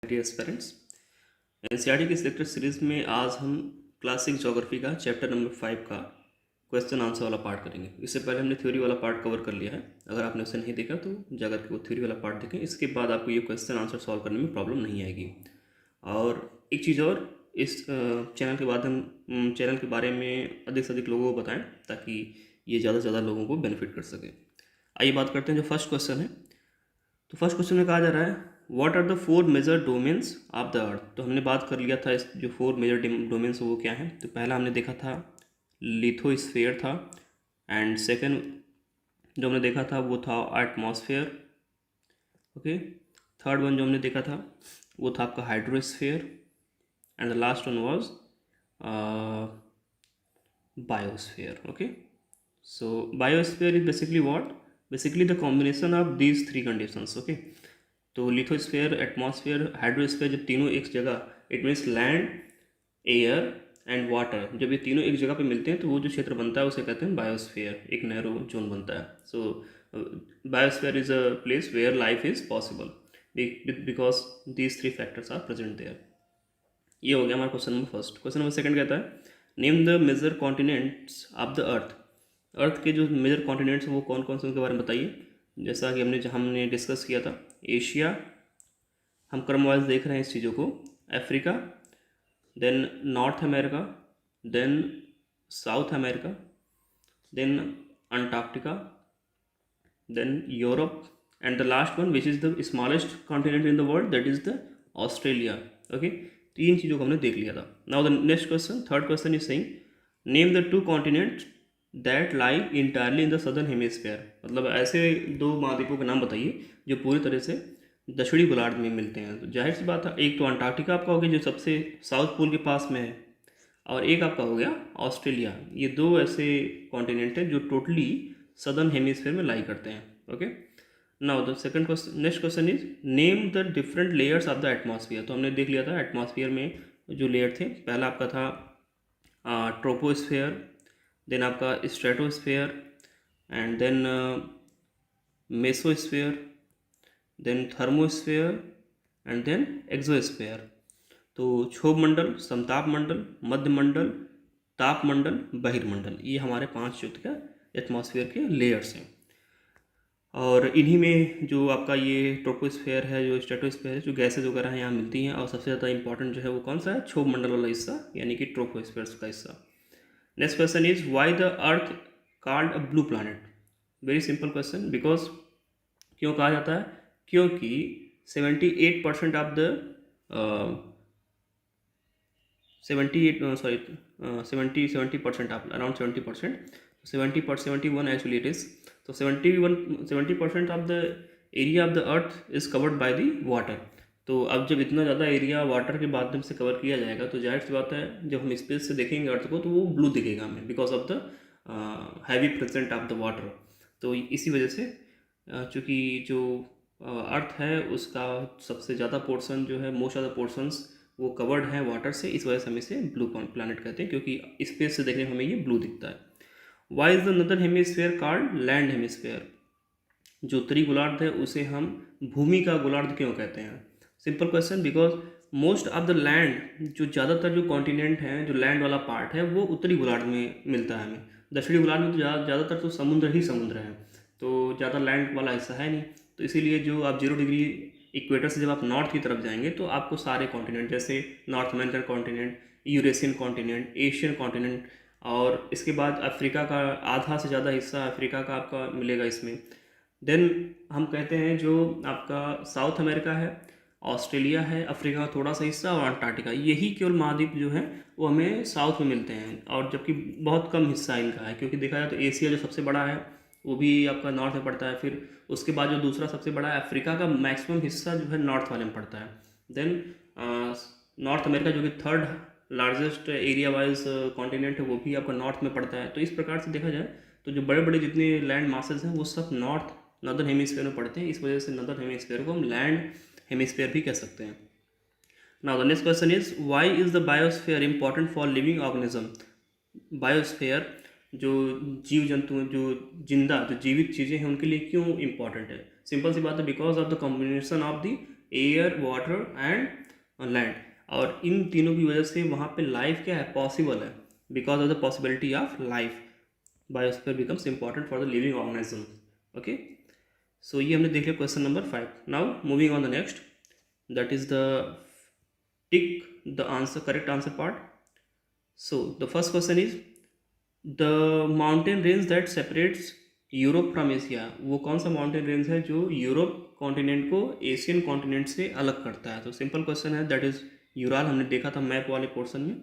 Dear parents, NCERT की selected series में आज हम क्लासिक ज्योग्राफी का चैप्टर नंबर 5 का क्वेश्चन आंसर वाला पार्ट करेंगे। इससे पहले हमने थ्योरी वाला पार्ट कवर कर लिया है। अगर आपने उसे नहीं देखा तो जाकर के वो थ्योरी वाला पार्ट देखें। इसके बाद आपको ये क्वेश्चन आंसर सॉल्व करने में प्रॉब्लम नहीं आएगी। और एक चीज़ और, इस चैनल के बाद हम चैनल के बारे में अधिक से अधिक लोगों को बताएं ताकि ये ज़्यादा से ज़्यादा लोगों को बेनिफिट कर सके। आइए बात करते हैं जो फर्स्ट क्वेश्चन है। तो फर्स्ट क्वेश्चन में कहा जा रहा है what are the 4 major domains of the earth. तो हमने बात कर लिया था इस जो 4 मेजर डोमेन्स वो क्या हैं। तो पहला हमने देखा था लिथोस्फीयर था, एंड सेकंड जो हमने देखा था वो था एटमॉस्फेयर। ओके, थर्ड वन जो हमने देखा था वो था आपका hydrosphere, and the last one was biosphere. Okay, so biosphere is basically what? Basically the combination of these three conditions. Okay, तो लिथोस्फीयर, एटमॉस्फेयर, हाइड्रोस्फीयर जब तीनों एक जगह, it means land, air and water, जब ये तीनों एक जगह पे मिलते हैं तो वो जो क्षेत्र बनता है उसे कहते हैं बायोस्फीयर। एक नैरो जोन बनता है। So biosphere is a place where life is possible because these three factors are present there. ये हो गया हमारा question number first. Question number second कहता है name the major continents of the earth. Earth के जो मेजर कॉन्टिनेंट्स हैं वो कौन कौन से, उनके बारे में बताइए। जैसा कि हमने डिस्कस किया था, एशिया, हम क्रम वाइज देख रहे हैं इस चीज़ों को, Africa, then north America, then south America, then Antarctica, then Europe, and the last one which is the smallest continent in the world, that is the Australia. Okay, तीन चीज़ों को हमने देख लिया था। Now the next question, third question is saying name the 2 continents that lie entirely in the southern hemisphere. मतलब ऐसे 2 महाद्वीपों के नाम बताइए जो पूरी तरह से दक्षिणी गोलार्ध में मिलते हैं। तो जाहिर सी बात है, एक तो अंटार्कटिका आपका हो गया जो सबसे साउथ पोल के पास में है, और एक आपका हो गया ऑस्ट्रेलिया। ये 2 ऐसे कॉन्टिनेंट हैं जो टोटली सदर्न हेमिस्फीयर में लाई करते हैं। Okay, now the second question, next question is name the different layers of the atmosphere. तो हमने देख लिया था एटमॉस्फेयर में जो लेयर थे, पहला आपका था ट्रोपोस्फेयर, देन आपका stratosphere, and then mesosphere, then thermosphere, and then exosphere. तो क्षोभ मंडल, समताप मंडल, मध्य मंडल, ताप मंडल, बहिर्मंडल, ये हमारे 5 जो क्या एटमॉस्फेयर के लेयर्स हैं। और इन्हीं में जो आपका ये ट्रोपोस्फेयर है, जो स्ट्रेटोस्फेयर है, जो गैसेज वगैरह हैं यहाँ मिलती हैं। और सबसे ज़्यादा इंपॉर्टेंट जो है वो कौन सा है, क्षोभ मंडल वाला हिस्सा, यानी कि ट्रोपोस्फेयर का हिस्सा। Next question is why the earth called a blue planet. Very simple question, because क्यों कहा जाता है, क्योंकि 78% of the 70% of around 70%, 71 actually it is. तो 70% of the area of the earth is covered by the water. तो अब जब इतना ज़्यादा एरिया वाटर के माध्यम से कवर किया जाएगा तो जाहिर सी बात है जब हम स्पेस से देखेंगे अर्थ को तो वो ब्लू दिखेगा हमें, because of the heavy present of the water. तो इसी वजह से चूँकि जो अर्थ है उसका सबसे ज़्यादा पोर्शन जो है, मोस्ट ऑफ द पोर्शंस वो कवर्ड है वाटर से, इस वजह से हम इसे ब्लू प्लैनेट कहते हैं, क्योंकि स्पेस से देखने में हमें ये ब्लू दिखता है। Why is the northern hemisphere called land hemisphere. जो उत्तरी गोलार्ध है उसे हम भूमि का गोलार्ध क्यों कहते हैं। Simple question, because most of the land, जो ज़्यादातर जो कॉन्टिनेंट हैं, जो लैंड वाला पार्ट है वो उत्तरी गोलार्ध में मिलता है हमें। दक्षिणी गोलार्ध में तो ज़्यादातर तो समुद्र ही समुद्र है, तो ज़्यादा लैंड वाला हिस्सा है नहीं। तो इसीलिए जो आप 0 डिग्री इक्वेटर से जब आप नॉर्थ की तरफ जाएंगे तो आपको सारे कॉन्टिनेंट, जैसे north American continent, Eurasian continent, Asian continent, और इसके बाद अफ्रीका का आधा से ज़्यादा हिस्सा अफ्रीका का आपका मिलेगा इसमें। देन हम कहते हैं जो आपका साउथ अमेरिका है, ऑस्ट्रेलिया है, अफ्रीका का थोड़ा सा हिस्सा, और अंटार्कटिका, यही केवल महाद्वीप जो है वो हमें साउथ में मिलते हैं। और जबकि बहुत कम हिस्सा इनका है, क्योंकि देखा जाए तो एशिया जो सबसे बड़ा है वो भी आपका नॉर्थ में पड़ता है। फिर उसके बाद जो दूसरा सबसे बड़ा है अफ्रीका का, मैक्सिमम हिस्सा जो है नॉर्थ वाले में पड़ता है। देन नॉर्थ अमेरिका जो कि third largest area wise continent है वो भी आपका नॉर्थ में पड़ता है। तो इस प्रकार से देखा जाए तो जो बड़े बड़े जितने लैंड मासेस हैं वो सब नॉर्दर्न हेमिस्फीयर में पड़ते हैं। इस वजह से नॉर्दर्न हेमिस्फीयर को हम लैंड हेमिस्फीयर भी कह सकते हैं। Now the next question is why is the biosphere important for living organism. Biosphere जो जीव जंतु, जो जिंदा, जो जीवित चीज़ें हैं उनके लिए क्यों इंपॉर्टेंट है। सिंपल सी बात है, because of the combination of the air, water and land. और इन तीनों की वजह से वहाँ पे लाइफ क्या है, पॉसिबल है। Because of the possibility of life, biosphere becomes important for the living organism. Okay, so ये हमने देख लिया question number 5। Now moving on the next, that is the tick the answer, correct answer part. So the first question is the mountain range that separates Europe from Asia. वो कौन सा mountain range है जो Europe continent को Asian continent से अलग करता है? तो सिंपल क्वेश्चन है, दैट इज यूराल। हमने देखा था मैप वाले पोर्शन में।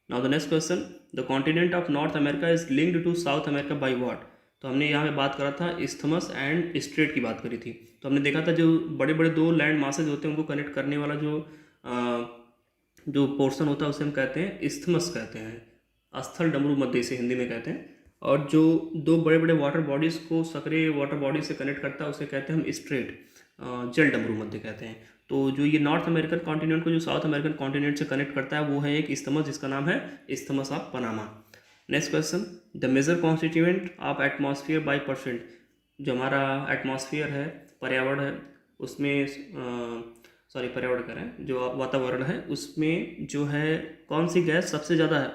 Now the next question, the continent of north America is linked to south America by what? तो हमने यहाँ पे बात करा था इस्थमस एंड स्ट्रेट की बात करी थी। तो हमने देखा था जो बड़े बड़े दो लैंड मासेज होते हैं उनको कनेक्ट करने वाला जो पोर्शन होता है उसे हम कहते हैं इस्थमस कहते हैं, स्थल डमरू मध्य इसे हिंदी में कहते हैं। और जो दो बड़े बड़े वाटर बॉडीज़ को सक्रिय वाटर बॉडी से कनेक्ट करता है उसे कहते हैं हम स्ट्रेट, जल डमरू मध्य कहते हैं। तो जो ये नॉर्थ अमेरिकन कॉन्टिनेंट को जो साउथ अमेरिकन कॉन्टिनेंट से कनेक्ट करता है वो है एक इस्थमस, जिसका नाम है isthmus of Panama. Next question, the major constituent of atmosphere by percent. जो हमारा एटमॉस्फेयर है, पर्यावरण है, उसमें पर्यावरण कह रहे हैं, जो वातावरण है उसमें जो है कौन सी गैस सबसे ज़्यादा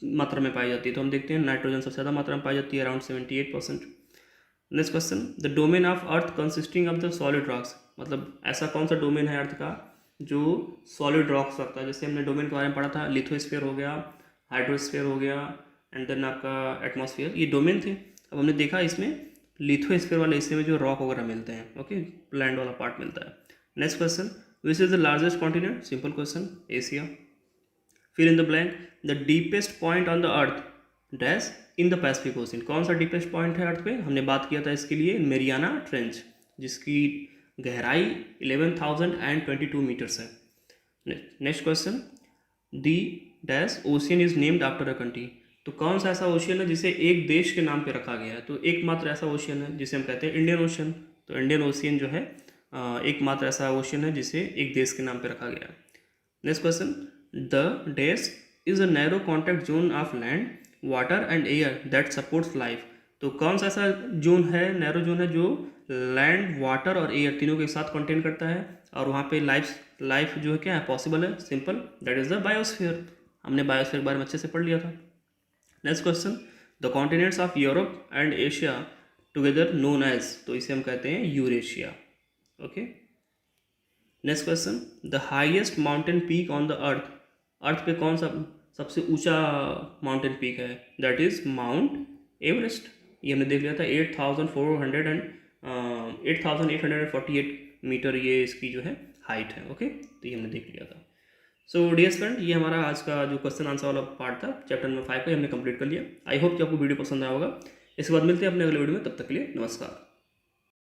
मात्रा में पाई जाती है? तो हम देखते हैं नाइट्रोजन सबसे ज़्यादा मात्रा में पाई जाती है, around 78%। Next question, the domain of earth consisting of the solid rocks. मतलब ऐसा कौन सा डोमेन है अर्थ का जो सॉलिड रॉक्स रखता है? जैसे हमने डोमेन के बारे में पढ़ा था, लिथोस्फीयर हो गया, हाइड्रोस्फीयर हो गया एंड देन आपका एटमॉस्फेयर, ये डोमेन थे। अब हमने देखा इसमें लिथोस्फीयर वाले हिस्से में जो रॉक वगैरह मिलते हैं, ओके, लैंड वाला पार्ट मिलता है। Next question, which is the largest continent? Simple question, Asia. फिर in the blank, the deepest point on the earth dash in the Pacific ocean. कौन सा डीपेस्ट पॉइंट है अर्थ पे? हमने बात किया था इसके लिए मेरियाना ट्रेंच, जिसकी गहराई 11,022 मीटर्स है। Next question, the dash ocean is named after a country. तो कौन सा ऐसा ओशियन है जिसे एक देश के नाम पे रखा गया है? तो एकमात्र ऐसा ओशियन है जिसे हम कहते हैं इंडियन ओशियन। तो इंडियन ओशियन जो है एकमात्र ऐसा ओशियन है जिसे एक देश के नाम पे रखा गया है। Next question, the dash is a narrow contact zone of land, water and air that supports life. तो कौन सा ऐसा जोन है, नैरो जोन है, जो लैंड, वाटर और एयर तीनों के साथ कंटेन करता है और वहाँ पे लाइफ जो है क्या है, पॉसिबल है? Simple, that is the biosphere. हमने बायोस्फीयर के बारे में अच्छे से पढ़ लिया था। Next question, the continents of Europe and Asia together known as. तो इसे हम कहते हैं Eurasia. Okay, next question, the highest mountain peak on the earth. Earth पे कौन सा सबसे ऊंचा माउंटेन पीक है? That is mount Everest. ये हमने देख लिया था, 8,848 मीटर ये इसकी जो है हाइट है। ओके, तो ये हमने देख लिया था। सो डियर फ्रेंड, ये हमारा आज का जो क्वेश्चन आंसर वाला पार्ट था चैप्टर नंबर 5 का, हमने कंप्लीट कर लिया। आई होप कि आपको वीडियो पसंद आया होगा। इसके बाद मिलते हैं अपने अगले वीडियो में, तब तक के लिए नमस्कार।